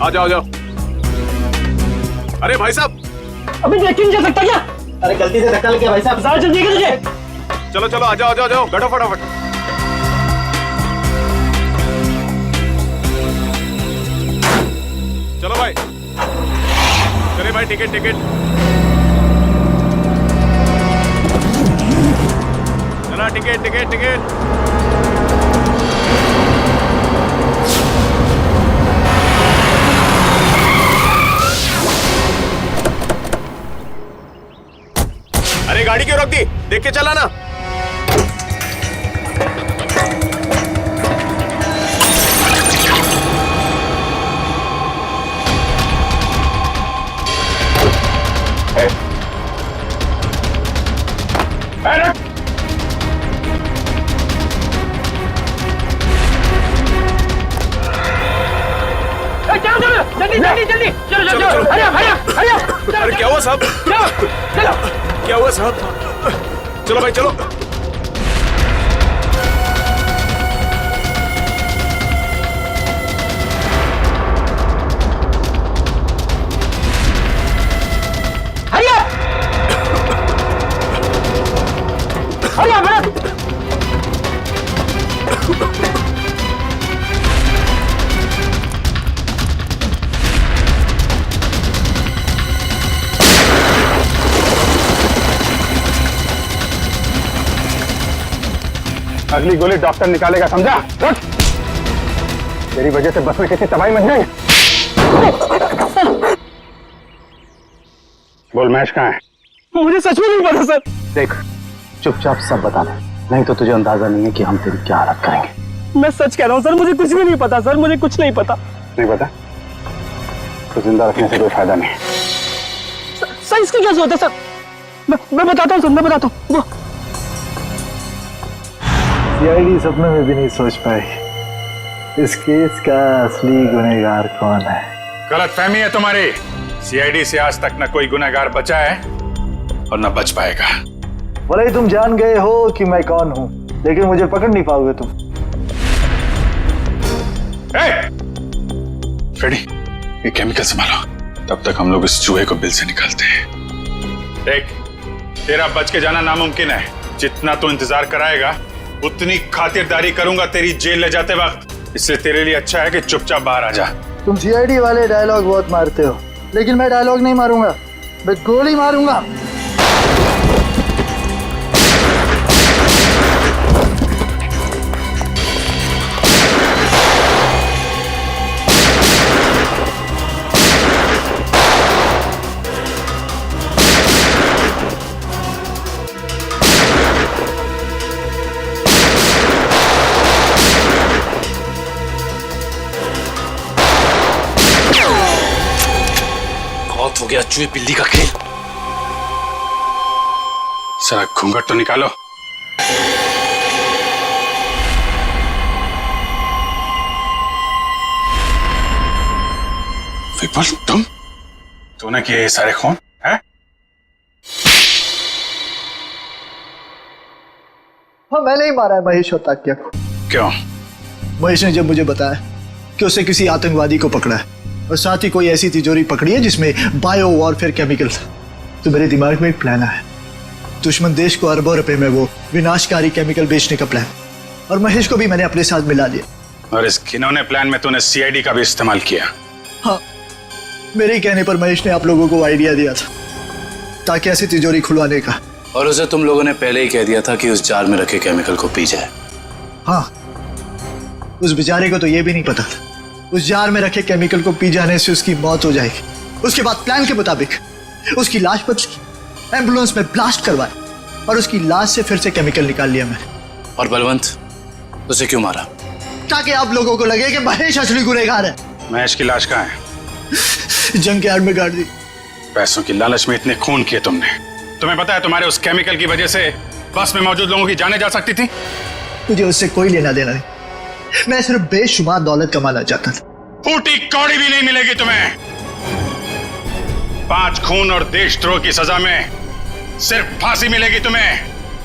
S8: आ जाओ, आ जाओ। अरे भाई साहब,
S6: अभी देख नहीं जा सकता क्या? अरे गलती से धक्का लग गया भाई साहब, ज्यादा जल्दी है तुझे।
S8: चलो चलो, आ जाओ, आ जाओ, आ जाओ, बैठो फटाफट। चलो भाई, चले भाई, टिकट टिकट, चला टिकट टिकट टिकट। अरे गाड़ी क्यों रोक दी? देख के चला ना।
S6: जल्दी जल्दी जल्दी, चलो चलो चलो, हरिया हरिया हरिया।
S8: अरे क्या हुआ साहब?
S6: चलो,
S8: क्या हुआ साहब? चलो भाई चलो।
S6: हरिया हरिया हरिया।
S5: अगली गोली डॉक्टर निकालेगा, समझा? रुक! तेरी वजह से बस में कितनी तबाही मच जाएगी। बोल, मैश कहाँ है?
S6: मुझे सच में नहीं पता सर।
S3: देख, चुपचाप सब बता दे, नहीं तो तुझे अंदाजा नहीं है कि हम तेरी क्या हालत करेंगे।
S6: मैं सच कह रहा हूँ सर, मुझे कुछ भी नहीं पता सर, मुझे कुछ नहीं पता।
S5: नहीं पता तो जिंदा रखने से कोई फायदा नहीं।
S6: सर इसकी क्या जरूरत है सर? मैं बताता हूँ सर, मैं बताता हूँ।
S13: सीआईडी सपने में भी नहीं सोच पाई इस केस का असली गुनहगार कौन है।
S5: गलतफहमी है तुम्हारी। सीआईडी से आज तक न कोई गुनहगार बचा है और न बच पाएगा।
S13: भले ही तुम जान गए हो कि मैं कौन हूं, लेकिन मुझे पकड़ नहीं पाओगे तुम।
S5: फ्रेडी, ये केमिकल संभालो, तब तक हम लोग इस चूहे को बिल से निकालते हैं। देख, तेरा बच के जाना नामुमकिन है। जितना तू इंतजार कराएगा उतनी खातिरदारी करूंगा तेरी जेल ले जाते वक्त। इसलिए तेरे लिए अच्छा है कि चुपचाप बाहर आ जा।
S13: तुम सीआईडी वाले डायलॉग बहुत मारते हो, लेकिन मैं डायलॉग नहीं मारूंगा, मैं गोली मारूंगा।
S9: हो गया चूहे बिल्ली का खेल।
S5: सारा घूंघट तो निकालो। विपुल, तूने किए ये सारे खून है?
S13: हाँ, मैंने ही मारा है महेश और ताकिया को।
S5: क्यों?
S13: महेश ने जब मुझे बताया कि उसे किसी आतंकवादी को पकड़ा है और साथ ही कोई ऐसी तिजोरी पकड़ी है जिसमें बायो वॉरफेयर केमिकल था, तो मेरे दिमाग में एक प्लान आया। दुश्मन देश को अरबों रुपए में वो विनाशकारी केमिकल बेचने का प्लान। और महेश को भी मैंने अपने साथ मिला दिया।
S5: और इस घिनौने प्लान में तूने सीआईडी का भी इस्तेमाल किया।
S13: हाँ, मेरे ही कहने पर महेश ने आप लोगों को आइडिया दिया था ताकि ऐसी तिजोरी खुलवाने का।
S9: और उसे तुम लोगों ने पहले ही कह दिया था कि उस जार में रखे केमिकल को पी जाए।
S13: हाँ, उस बेचारे को तो ये भी नहीं पता था उस जार में रखे केमिकल को पी जाने से उसकी मौत हो जाएगी। उसके बाद प्लान के मुताबिक उसकी लाश बदली, एम्बुलेंस में ब्लास्ट करवाया और उसकी लाश से फिर से केमिकल निकाल लिया मैंने।
S9: और बलवंत, उसे क्यों मारा?
S13: ताकि आप लोगों को लगे कि महेश असली गुनहगार है।
S5: महेश की लाश कहाँ है?
S13: जंग के आड़ में गाड़ दी।
S5: पैसों की लालच में इतने खून किए तुमने। तुम्हें पता है तुम्हारे उस केमिकल की वजह से बस में मौजूद लोगों की जानें जा सकती थी।
S13: मुझे उससे कोई लेना देना नहीं, मैं सिर्फ बेशुमार दौलत कमाना चाहता था।
S5: फूटी कौड़ी भी नहीं मिलेगी तुम्हें। 5 खून और देशद्रोह की सजा में सिर्फ फांसी मिलेगी तुम्हें,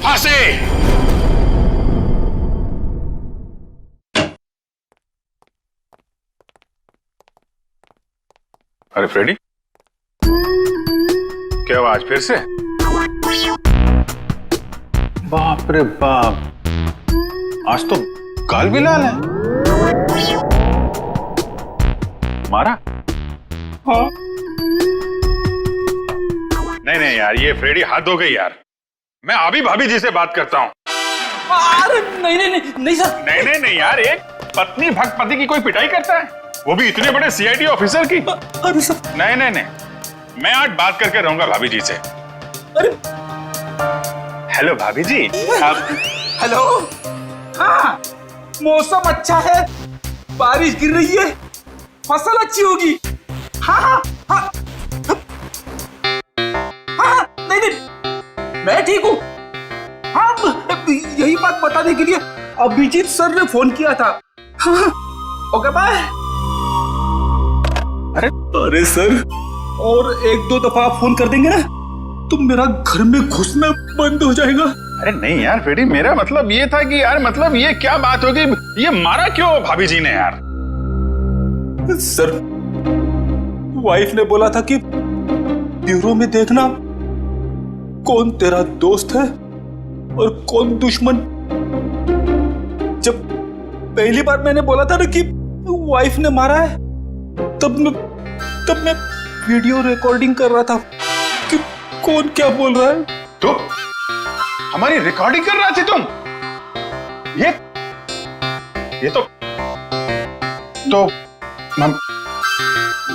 S5: फांसी। अरे फ्रेडी, क्या हुआ आज फिर से? बाप रे बाप, आज तो गाल भी लाल है। मारा? हाँ। नहीं यार, ये फ्रेडी हद हो गई यार। मैं अभी भाभी जी से बात करता हूँ।
S16: अरे नहीं सर।
S5: नहीं यार, एक पत्नी भक्त पति की कोई पिटाई करता है, वो भी इतने बड़े सीआईडी ऑफिसर की?
S16: अरे सर।
S5: नहीं, मैं आज बात करके रहूंगा भाभी जी से।
S16: अरे
S5: हेलो भाभी जी।
S16: हेलो। हाँ, मौसम अच्छा है, बारिश गिर रही है, फसल अच्छी होगी। हाँ, नहीं, मैं ठीक हूँ। हाँ, यही बात बताने के लिए अभिजीत सर ने फोन किया था। हाँ, ओके बाय। अरे सर, और 1-2 दफा आप फोन कर देंगे ना तो मेरा घर में घुसना बंद हो जाएगा।
S5: अरे नहीं यार फ्रेडी, मेरा मतलब ये था कि यार, मतलब ये क्या बात होगी, ये मारा क्यों भाभी जी ने यार?
S16: सर, वाइफ ने बोला था कि ब्यूरो में देखना कौन तेरा दोस्त है और कौन दुश्मन। जब पहली बार मैंने बोला था ना कि वाइफ ने मारा है, तब मैं वीडियो रिकॉर्डिंग कर रहा था कि कौन क्या बोल रहा है।
S5: तो हमारी रिकॉर्डिंग कर रहे थे तुम? ये तो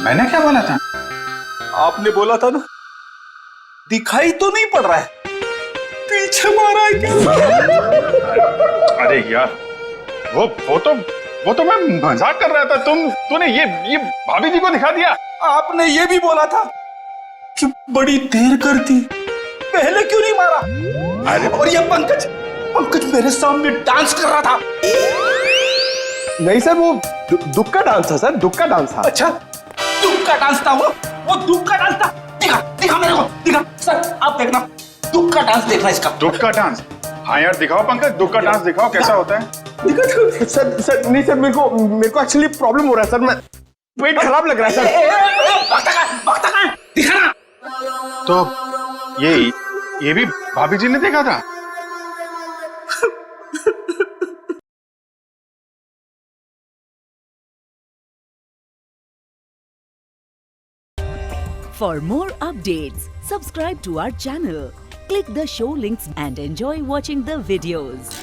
S5: मैंने क्या बोला था?
S16: आपने बोला था ना, दिखाई तो नहीं पड़ रहा है, पीछे मारा है क्या?
S5: अरे यार, वो तो मैं मजाक कर रहा था। तूने ये भाभी जी को दिखा दिया।
S16: आपने ये भी बोला था कि बड़ी देर कर दी, पहले क्यों नहीं मारा?
S5: अरे
S16: और ये पंकज मेरे सामने डांस कर रहा था।
S7: नहीं सर, वो दुख का डांस था सर, दुख का डांस था।
S16: अच्छा, दुख का डांस था वो दुख का डांस था। दिखा मेरे को, दिखा सर, आप देखना, दुख का डांस देखना इसका।
S5: दुख का डांस? हाँ यार दिखाओ पंकज, दुख का डांस दिखाओ, कैसा होता है?
S7: सर नहीं सर, मेरे को एक्चुअली प्रॉब्लम हो रहा है सर, मैं पेट खराब लग रहा है सर।
S16: दिखा ना।
S5: तो ये भी भाभी जी ने देखा था?
S1: For more updates, subscribe to our channel, click the show links and enjoy watching the videos.